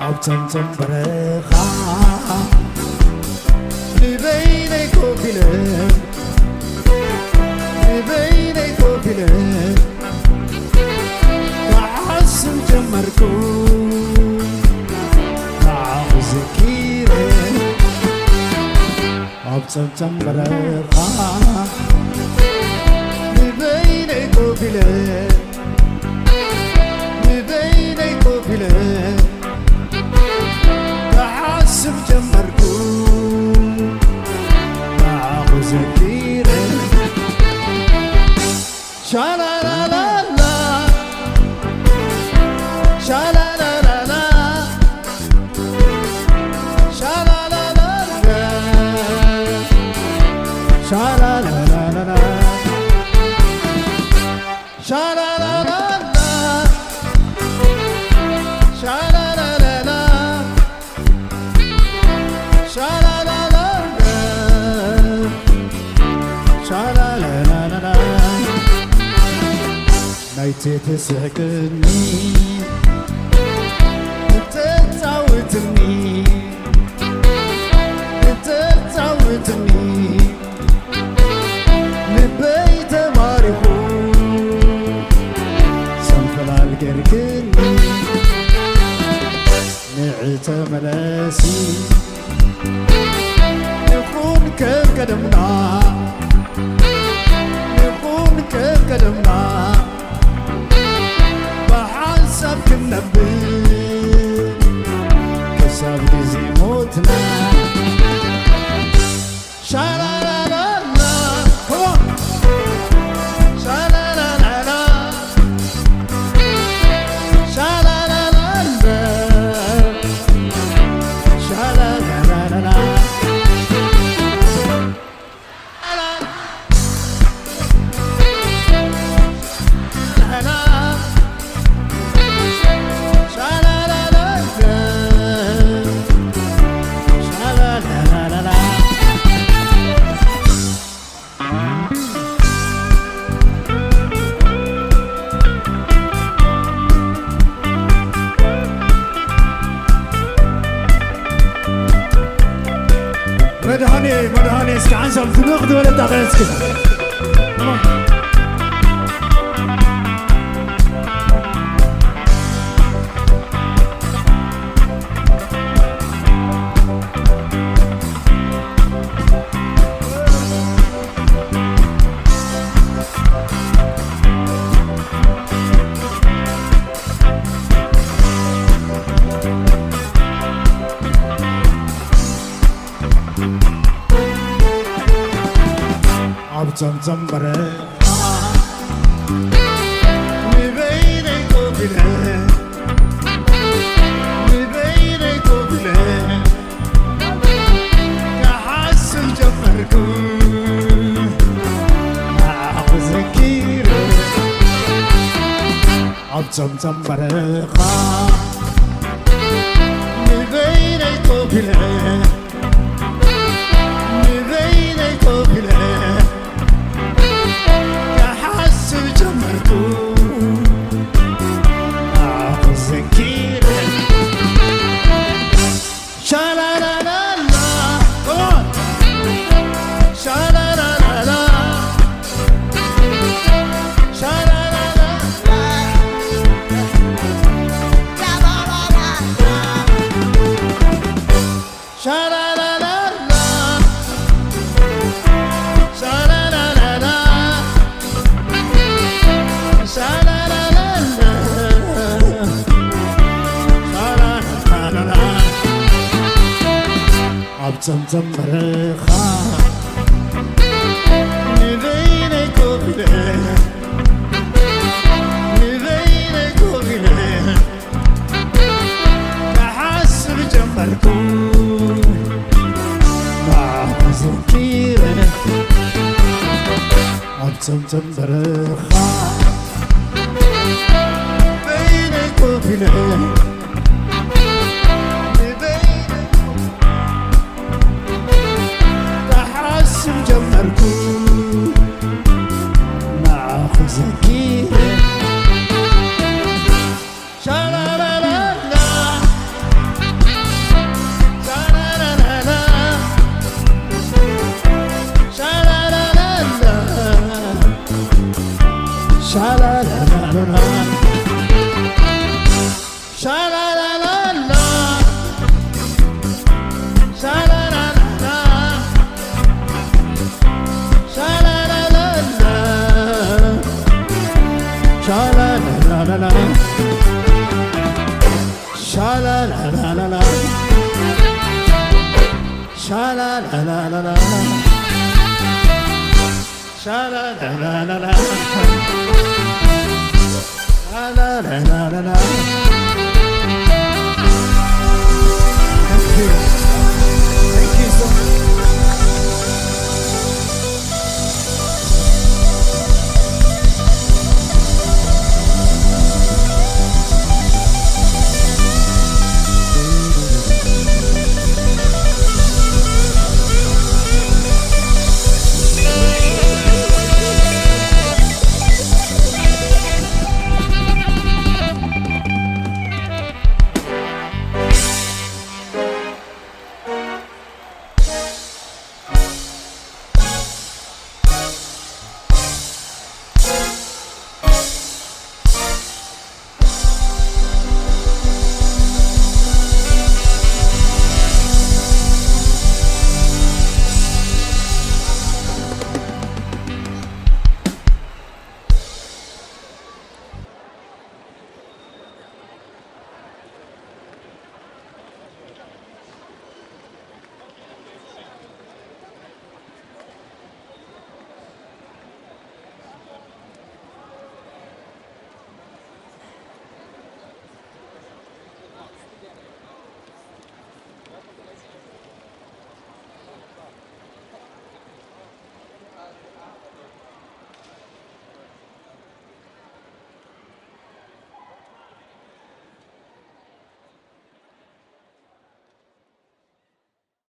أبتمتم برخا لبينك وبلاد لبينك وبلاد تعصم جمركم تعوز كيرة أبتمتم برخا لبينك وبلاد لبينك وبلاد تعصب جمركم مع غزكيرة شالا لا لا لا شالا لا لا لا شالا لا لا لا شالا لا لا لا لا شالا لا لا لا شالا لا لا لا شالا لا لا لا شالا لا لا لا لا نايتي تسحقني تتعودني تتعودني لبيت ماريخو سنفلال قرقني نعت ملاسي نكون كيف قدمنا نكون كيف قدمنا بحسب كنا كسب جزي موتنا شالا لا لا لا شالا لا لا لا شالا لا لا لا شالا لا لا لا لا مدهاني اسكي عنشم تنقد ولا تغير اسكي أبتمتم برخا لبينك وبلاد لبينك وبلاد كحسن جمركم مع غزكيرة أبتمتم برخا لبينك وبلاد لبينك وبلاد شالا لا لا لا شالا لا لا لا شالا لا لا شالا لا لا لا شالا لا لا لا شالا لا لا لا شالا لا لا لا أبتمتم برخا لبينك وبلاد لبينك وبلاد كحسب جمركم مع غزكيرة أبتمتم برخا بينك وبلاد جمركم مع غزكيرة شالا لا لا لا la la la la. Sha la la la la la. Sha la la la la la. La la la la la.